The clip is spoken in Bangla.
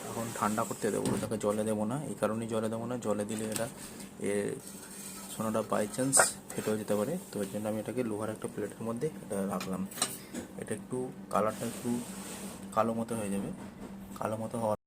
এখন ঠান্ডা করতে দেবো, এটাকে জলে দেবো না। এই কারণেই জলে দেবো না, জলে দিলে এটা সোনাটা বাই চান্স ফেটেও যেতে পারে। তো এর জন্য আমি এটাকে লোহার একটা প্লেটের মধ্যে এটা রাখলাম। এটা একটু কালারটা একটু কালো মতো হয়ে যাবে, কালো মতো হওয়ার